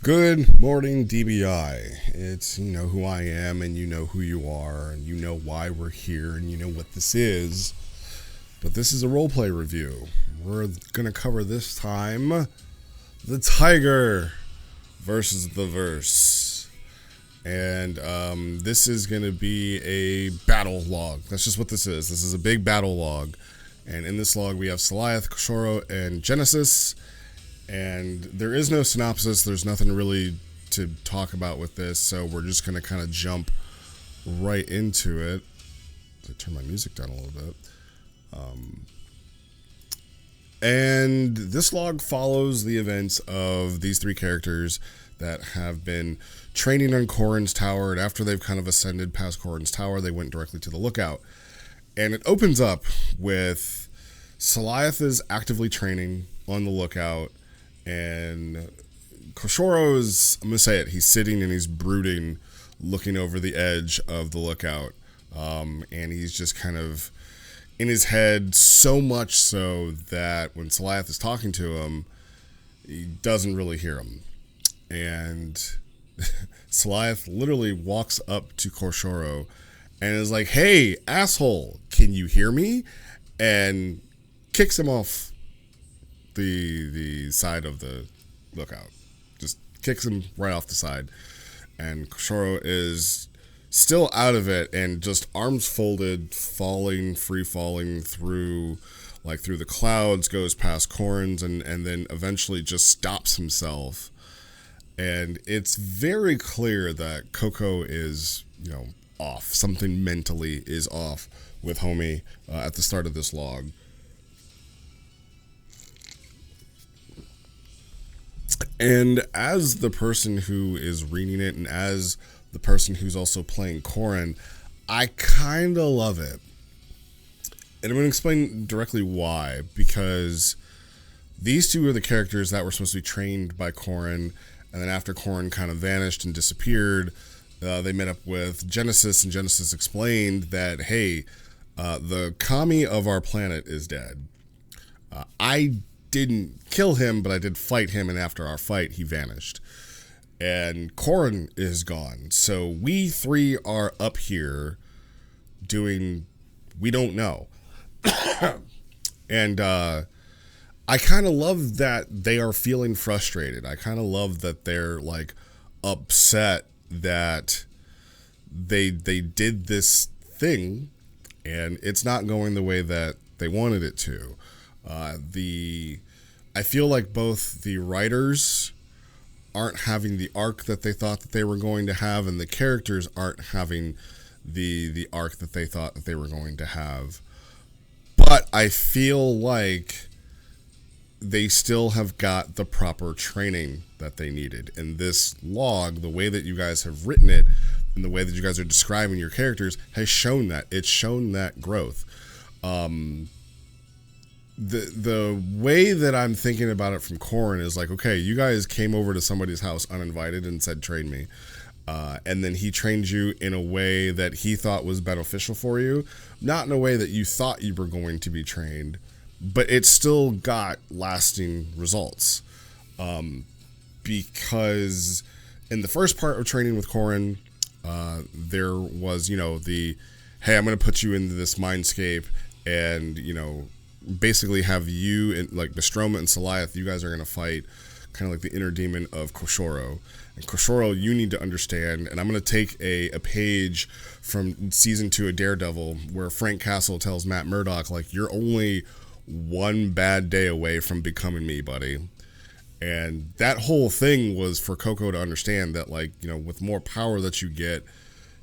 Good morning, DBI. It's, who I am, and you know who you are, and you know why we're here, and you know what this is. But this is a roleplay review. We're going to cover this time the Tiger versus the Verse. And this is going to be a battle log. That's just what this is. This is a big battle log. And in this log, we have Saliath, Koshoro, and Genesis. And there is no synopsis. There's nothing really to talk about with this, so we're just going to kind of jump right into it. I turn my music down a little bit. And this log follows the events of these three characters that have been training on Corrin's Tower, and after they've kind of ascended past Corrin's Tower, they went directly to the lookout. And it opens up with Saliath is actively training on the lookout, and Koshoro is, I'm going to say it, he's sitting and he's brooding, looking over the edge of the lookout. And he's just kind of in his head, so much so that when Saliath is talking to him, he doesn't really hear him. And Saliath literally walks up to Koshoro and is like, "Hey, asshole, can you hear me?" And kicks him off the side of the lookout. Just kicks him right off the side. And Koshoro is still out of it and just arms folded, free falling through the clouds, goes past Corrin's and then eventually just stops himself. And it's very clear that Coco is, off. Something mentally is off with Homie at the start of this log. And as the person who is reading it and as the person who's also playing Corrin, I kind of love it. And I'm going to explain directly why. Because these two are the characters that were supposed to be trained by Corrin. And then after Corrin kind of vanished and disappeared, they met up with Genesis. And Genesis explained that, hey, the kami of our planet is dead. I didn't kill him, but I did fight him, and after our fight, he vanished. And Corrin is gone. So we three are up here doing, we don't know. And I kind of love that they are feeling frustrated. I kind of love that they're upset that they did this thing and it's not going the way that they wanted it to. I feel like both the writers aren't having the arc that they thought that they were going to have, and the characters aren't having the arc that they thought that they were going to have. But I feel like they still have got the proper training that they needed. And this log, the way that you guys have written it, and the way that you guys are describing your characters, has shown that. It's shown that growth. The way that I'm thinking about it from Corrin is okay, you guys came over to somebody's house uninvited and said, train me. And then he trained you in a way that he thought was beneficial for you. Not in a way that you thought you were going to be trained, but it still got lasting results. Because in the first part of training with Corrin, there was, the, hey, I'm going to put you into this mindscape and, basically have you and Nostromo and Saliath, you guys are going to fight kind of like the inner demon of Koshoro. And Koshoro, you need to understand, and I'm going to take a page from season 2 of Daredevil where Frank Castle tells Matt Murdock, you're only one bad day away from becoming me, buddy. And that whole thing was for Coco to understand that with more power that you get,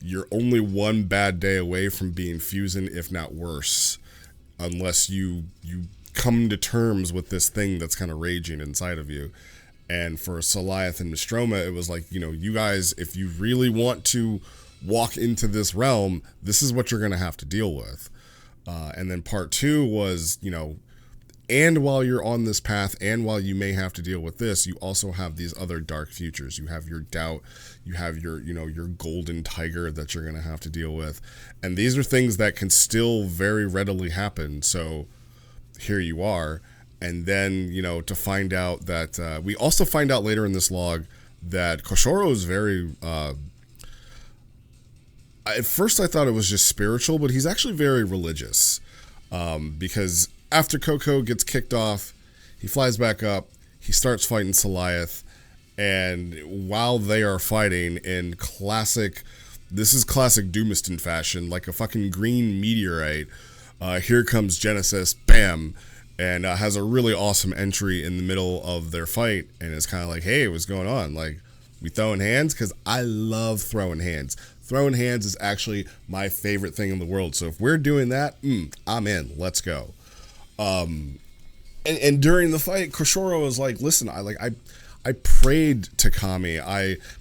you're only one bad day away from being Fusin, if not worse. Unless you come to terms with this thing that's kind of raging inside of you. And for Saliath and Nostromo, it was you guys, if you really want to walk into this realm, this is what you're going to have to deal with. And then part 2 was, and while you're on this path and while you may have to deal with this, you also have these other dark futures. You have your doubt, you have your golden tiger that you're going to have to deal with. And these are things that can still very readily happen. So here you are. And then, to find out that we also find out later in this log that Koshoro is very. At first, I thought it was just spiritual, but he's actually very religious. Because after Koko gets kicked off, he flies back up. He starts fighting Saliath, and while they are fighting in this is classic Doomiston fashion, like a fucking green meteorite. Here comes Genesis, bam, and has a really awesome entry in the middle of their fight, and it's kind of like, hey, what's going on? Like, we throwing hands? Because I love throwing hands. Throwing hands is actually my favorite thing in the world. So if we're doing that, I'm in. Let's go. And during the fight, Koshoro is like, listen, I prayed to Kami.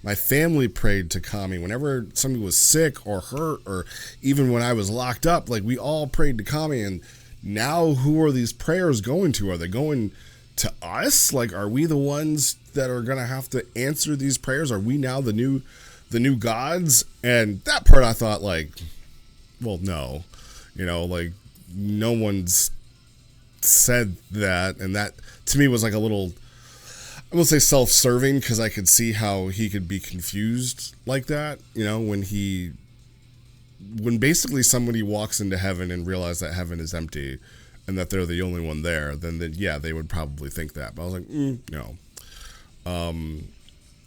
My family prayed to Kami. Whenever somebody was sick or hurt, or even when I was locked up, like, we all prayed to Kami. And now who are these prayers going to? Are they going to us? Like, are we the ones that are going to have to answer these prayers? Are we now the new gods? And that part I thought, like, well, no. You know, like, no one's said that. And that, to me, was like a little, I will say, self-serving, because I could see how he could be confused like that, you know, when basically somebody walks into heaven and realizes that heaven is empty and that they're the only one there, then yeah, they would probably think that. But I was like, no.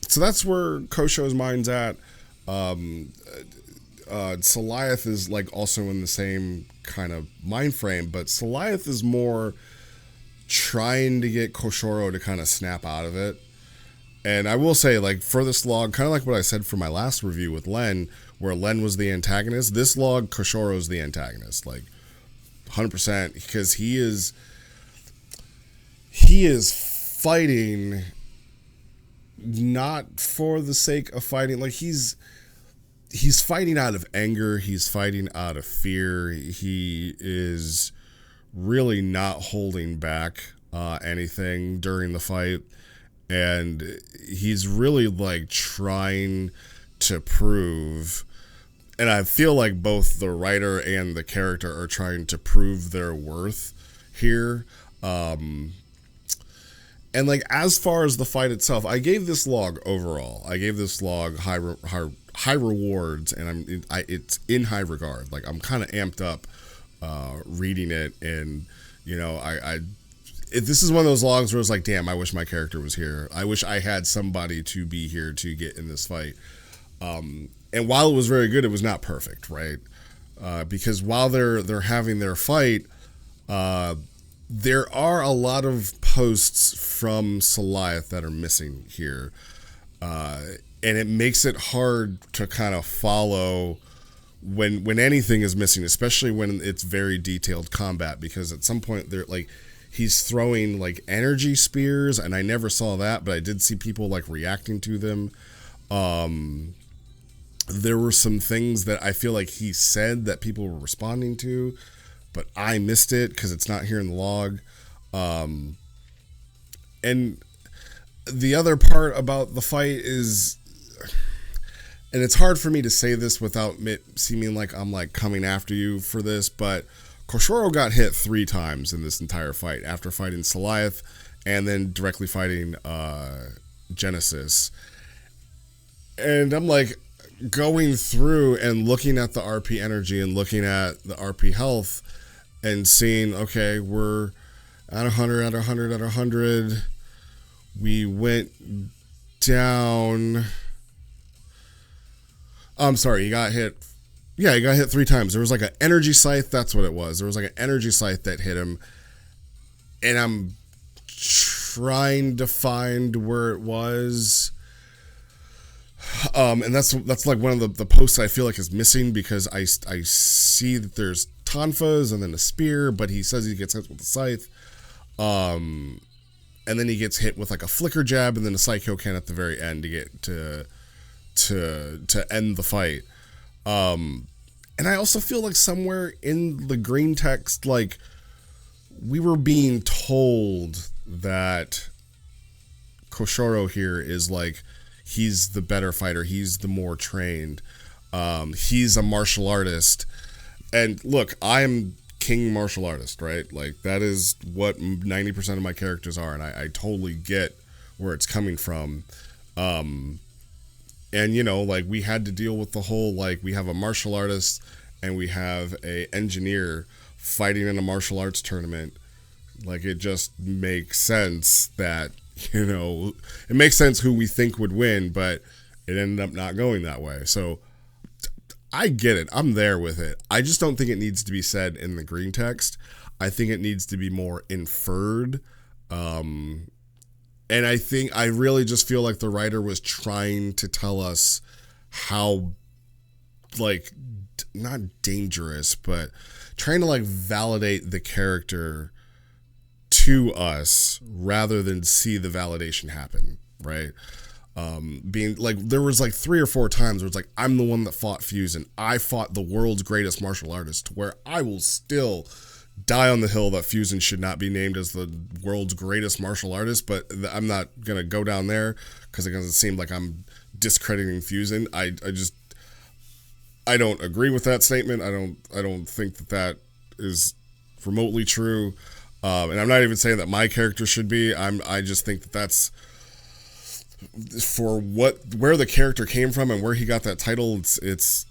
So that's where Kosho's mind's at. Saliath is like also in the same kind of mind frame, but Saliath is more trying to get Koshoro to kind of snap out of it. And I will say, like, for this log, kind of like what I said for my last review with Len, where Len was the antagonist, this log, Koshoro is the antagonist, like 100%, because he is fighting not for the sake of fighting. Like, he's fighting out of anger. He's fighting out of fear. He is really not holding back anything during the fight. And he's really, like, trying to prove, and I feel like both the writer and the character are trying to prove their worth here. And, like, as far as the fight itself, I gave this log overall, high rewards, and it's in high regard. Like, I'm kind of amped up reading it, and, you know, this is one of those logs where it's like, damn, I wish my character was here. I wish I had somebody to be here to get in this fight. And while it was very good, it was not perfect, right? Because while they're having their fight, there are a lot of posts from Saliath that are missing here. And it makes it hard to kind of follow when anything is missing, especially when it's very detailed combat, because at some point they're like, he's throwing like energy spears, and I never saw that, but I did see people like reacting to them. There were some things that I feel like he said that people were responding to, but I missed it because it's not here in the log. And the other part about the fight is, and it's hard for me to say this without seeming like I'm like coming after you for this, but Koshoro got hit 3 times in this entire fight, after fighting Saliath and then directly fighting Genesis. And I'm like going through and looking at the RP energy and looking at the RP health and seeing, okay, we're at 100, at 100, at 100. We went down. I'm sorry, he got hit. Yeah, he got hit 3 times. There was like an energy scythe. That's what it was. There was like an energy scythe that hit him. And I'm trying to find where it was. And that's like one of the posts I feel like is missing, because I see that there's tonfas and then a spear, but he says he gets hit with a scythe. And then he gets hit with like a flicker jab and then a Psycho Can at the very end to get to end the fight. And I also feel like somewhere in the green text, like, we were being told that Koshoro here is like, he's the better fighter, he's the more trained, he's a martial artist. And look, I am king martial artist, right? Like, that is what 90% of my characters are, and I totally get where it's coming from. And like we had to deal with the whole, like, we have a martial artist and we have a engineer fighting in a martial arts tournament. Like, it just makes sense that it makes sense who we think would win, but it ended up not going that way. So I get it, I'm there with it. I just don't think it needs to be said in the green text. I think it needs to be more inferred. And I really just feel like the writer was trying to tell us how, like, not dangerous, but trying to, like, validate the character to us rather than see the validation happen, right? Being like, there was like 3 or 4 times where it's like, I'm the one that fought Fusion. I fought the world's greatest martial artist, where I will still die on the hill that Fusion should not be named as the world's greatest martial artist, but I'm not gonna go down there because it doesn't seem like I'm discrediting Fusion. I don't agree with that statement. I don't think that is remotely true. And I'm not even saying that my character should be. I just think that that's for where the character came from and where he got that title. It's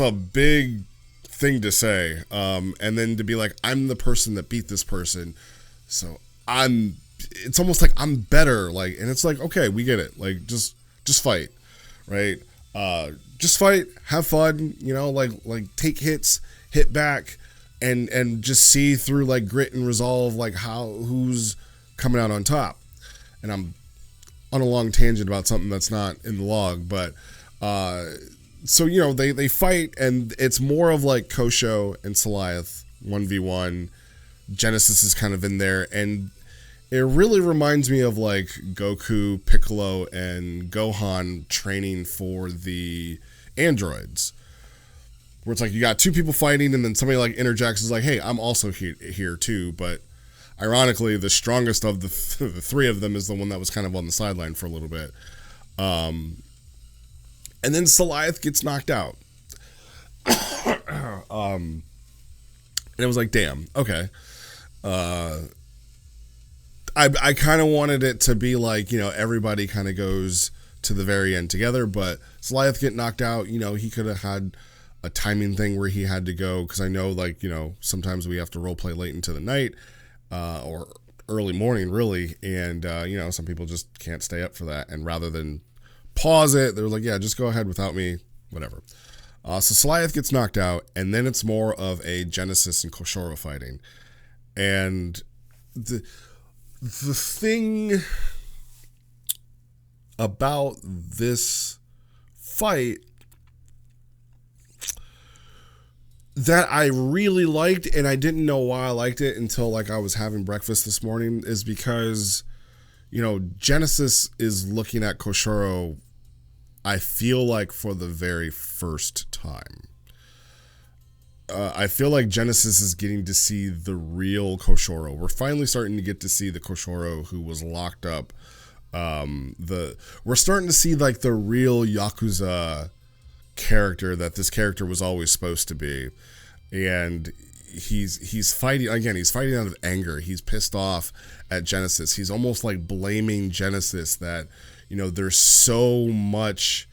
a big thing to say. And then to be like, I'm the person that beat this person, so it's almost like I'm better. Like, and it's like, okay, we get it. Like, just fight, right? Just fight, have fun. Like take hits, hit back. And just see through, like, grit and resolve, like, who's coming out on top. And I'm on a long tangent about something that's not in the log, but so they fight, and it's more of like Kosho and Saliath 1v1. Genesis is kind of in there, and it really reminds me of like Goku, Piccolo, and Gohan training for the androids. Where it's like you got 2 people fighting, and then somebody like interjects, is like, hey, I'm also here too. But ironically, the strongest of the 3 of them is the one that was kind of on the sideline for a little bit. And then Saliath gets knocked out. And it was like, damn, okay. I kind of wanted it to be like, everybody kind of goes to the very end together, but Saliath get knocked out. He could have had a timing thing where he had to go, because I know, like, sometimes we have to role play late into the night or early morning, really, and some people just can't stay up for that, and rather than pause it, they're like, yeah, just go ahead without me, whatever. So Saliath gets knocked out, and then it's more of a Genesis and Koshoro fighting. And the thing about this fight that I really liked, and I didn't know why I liked it until, like, I was having breakfast this morning, is because, Genesis is looking at Koshoro, I feel like, for the very first time. I feel like Genesis is getting to see the real Koshoro. We're finally starting to get to see the Koshoro who was locked up. We're starting to see, like, the real Yakuza character that this character was always supposed to be. And he's fighting again. He's fighting out of anger. He's pissed off at Genesis. He's almost like blaming Genesis that, there's so much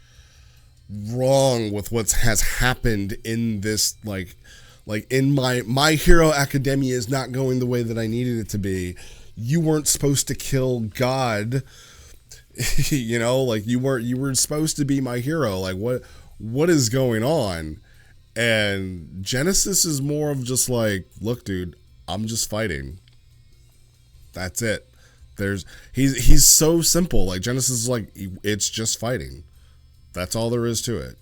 wrong with what has happened in this, like in my Hero Academia is not going the way that I needed it to be. You weren't supposed to kill God. Like you were supposed to be my hero. Like what is going on? And Genesis is more of just like, look, dude, I'm just fighting. That's it. He's so simple. Like, Genesis is like, it's just fighting. That's all there is to it.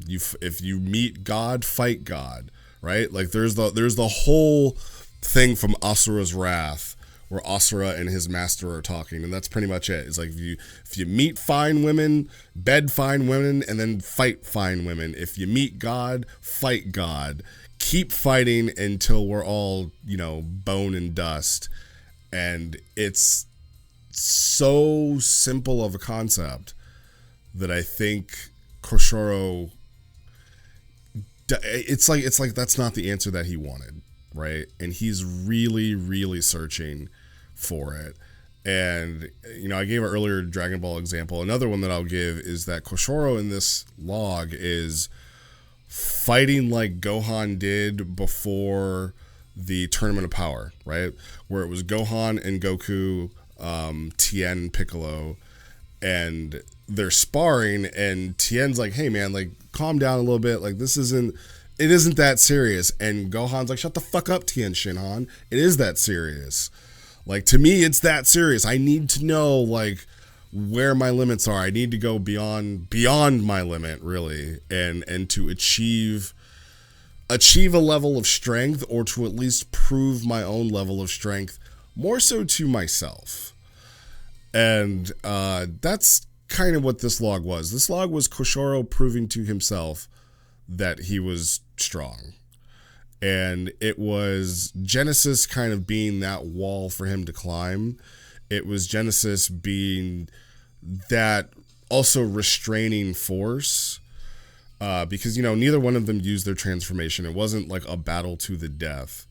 If you meet God, fight God, right? Like, there's the whole thing from Asura's Wrath, where Asura and his master are talking, and that's pretty much it. It's like, if you meet fine women, bed fine women, and then fight fine women. If you meet God, fight God. Keep fighting until we're all, bone and dust. And it's so simple of a concept that I think Koshoro, it's like that's not the answer that he wanted, right? And he's really, really searching for it. And, you know, I gave an earlier Dragon Ball example. Another one that I'll give is that Koshoro in this log is fighting like Gohan did before the Tournament of Power, right? Where it was Gohan and Goku, Tien, Piccolo, and they're sparring, and Tien's like, hey man, like, calm down a little bit. Like, it isn't that serious. And Gohan's like, shut the fuck up, Tien Shinhan. It is that serious. Like, to me, it's that serious. I need to know, like, where my limits are. I need to go beyond my limit, really, and to achieve a level of strength, or to at least prove my own level of strength, more so to myself. And that's kind of what this log was. This log was Koshoro proving to himself that he was strong. And it was Genesis kind of being that wall for him to climb. It was Genesis being that also restraining force. Because, you know, neither one of them used their transformation. It wasn't like a battle to the death.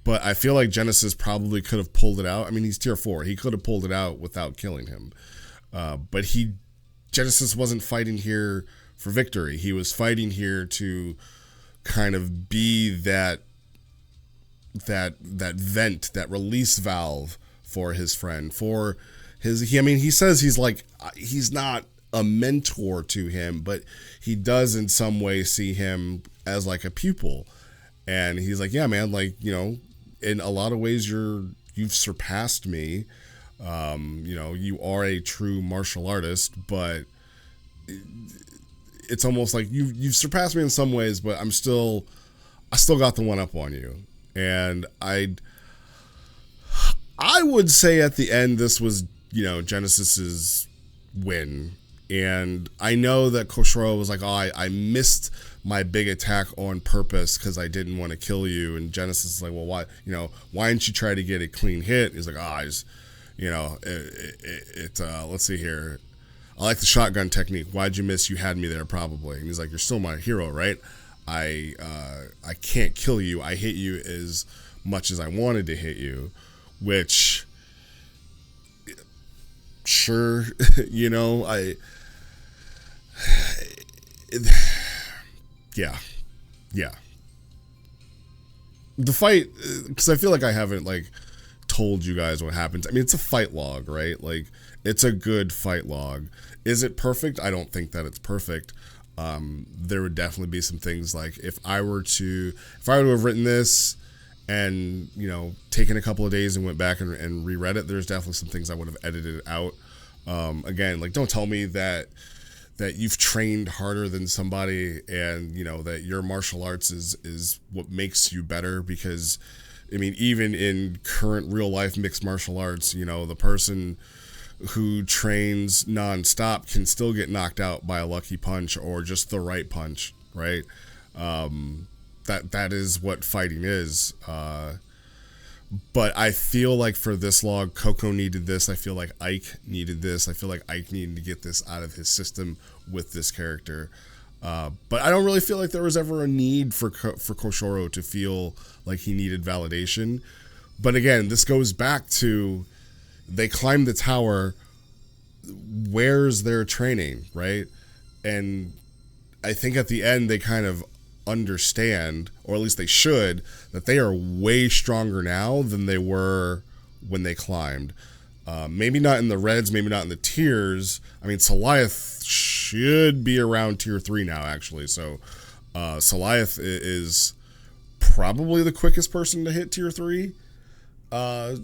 But I feel like Genesis probably could have pulled it out. I mean, he's tier 4. He could have pulled it out without killing him. But Genesis wasn't fighting here for victory. He was fighting here to kind of be that vent, that release valve for his friend, he says he's not a mentor to him, but he does in some way see him as like a pupil. And he's like, yeah, man, like, you know, in a lot of ways you've surpassed me. You know, you are a true martial artist, but it's almost like you've surpassed me in some ways, but I still got the one up on you. And I would say at the end, this was, you know, Genesis's win. And I know that Koshoro was like, oh, I missed my big attack on purpose because I didn't want to kill you. And Genesis is like, well, why didn't you try to get a clean hit? He's like, let's see here. I like the shotgun technique. Why'd you miss? You had me there probably. And he's like, you're still my hero, right? I can't kill you. I hit you as much as I wanted to hit you, which, sure, you know, yeah. The fight, because I feel like I haven't like told you guys what happens. I mean, it's a fight log, right? Like, it's a good fight log. Is it perfect? I don't think that it's perfect. There would definitely be some things like if I were to have written this and, you know, taken a couple of days and went back and reread it, there's definitely some things I would have edited out. Again, like, don't tell me that you've trained harder than somebody and, you know, that your martial arts is what makes you better, because, I mean, even in current real life mixed martial arts, you know, the person who trains nonstop can still get knocked out by a lucky punch or just the right punch, right? That is what fighting is. But I feel like for this log, Coco needed this. I feel like Ike needed this. I feel like Ike needed to get this out of his system with this character. But I don't really feel like there was ever a need for Koshoro to feel like he needed validation. But again, this goes back to, they climbed the tower. Where's their training, right? And I think at the end they kind of understand, or at least they should, that they are way stronger now than they were when they climbed. Maybe not in the reds, maybe not in the tiers. I mean, Saliath should be around tier 3 now, actually. So Saliath is probably the quickest person to hit tier 3. I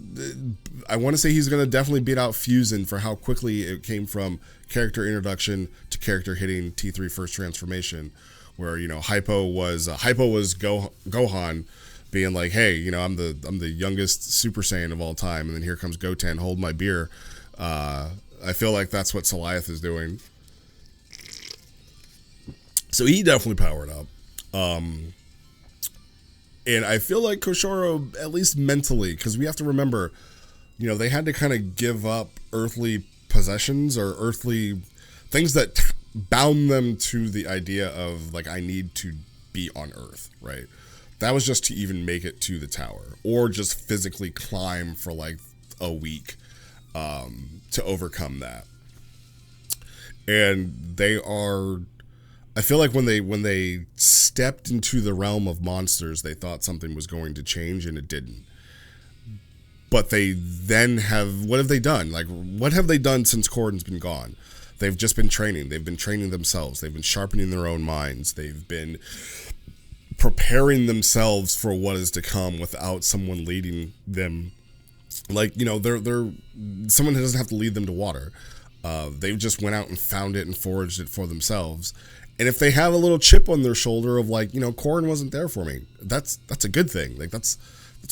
want to say he's going to definitely beat out Fusion for how quickly it came from character introduction to character hitting T3 first transformation, where, you know, Hypo was Gohan being like, hey, you know, I'm the youngest Super Saiyan of all time, and then here comes Goten, hold my beer. I feel like that's what Saliath is doing. So he definitely powered up. And I feel like Koshoro, at least mentally, because we have to remember, you know, they had to kind of give up earthly possessions or earthly things that bound them to the idea of, like, I need to be on Earth, right? That was just to even make it to the tower, or just physically climb for like a week. to overcome that. And they are, I feel like when they stepped into the realm of monsters, they thought something was going to change, and it didn't. But they then have, what have they done? Like, what have they done since Corrin's been gone? They've just been training. They've been training themselves. They've been sharpening their own minds. They've been preparing themselves for what is to come without someone leading them. Like, you know, they're someone who doesn't have to lead them to water. They just went out and found it and foraged it for themselves. And if they have a little chip on their shoulder of like, you know, Corrin wasn't there for me, that's a good thing. Like, that's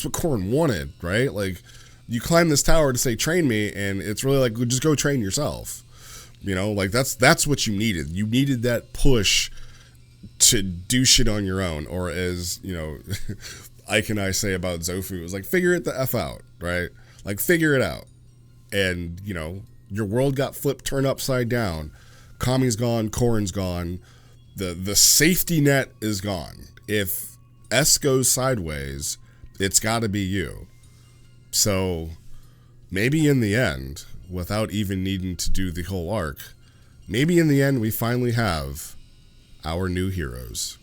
what Corrin wanted, right? Like, you climb this tower to say train me, and it's really like, just go train yourself. You know, like that's what you needed. You needed that push to do shit on your own, or as, you know, Ike and I say about Zofu, it was like, figure it the F out, right? Like, figure it out. And, you know, your world got flipped, turned upside down. Kami's gone, Corrin's gone. The safety net is gone. If S goes sideways, it's got to be you. So maybe in the end, without even needing to do the whole arc, maybe in the end we finally have our new heroes.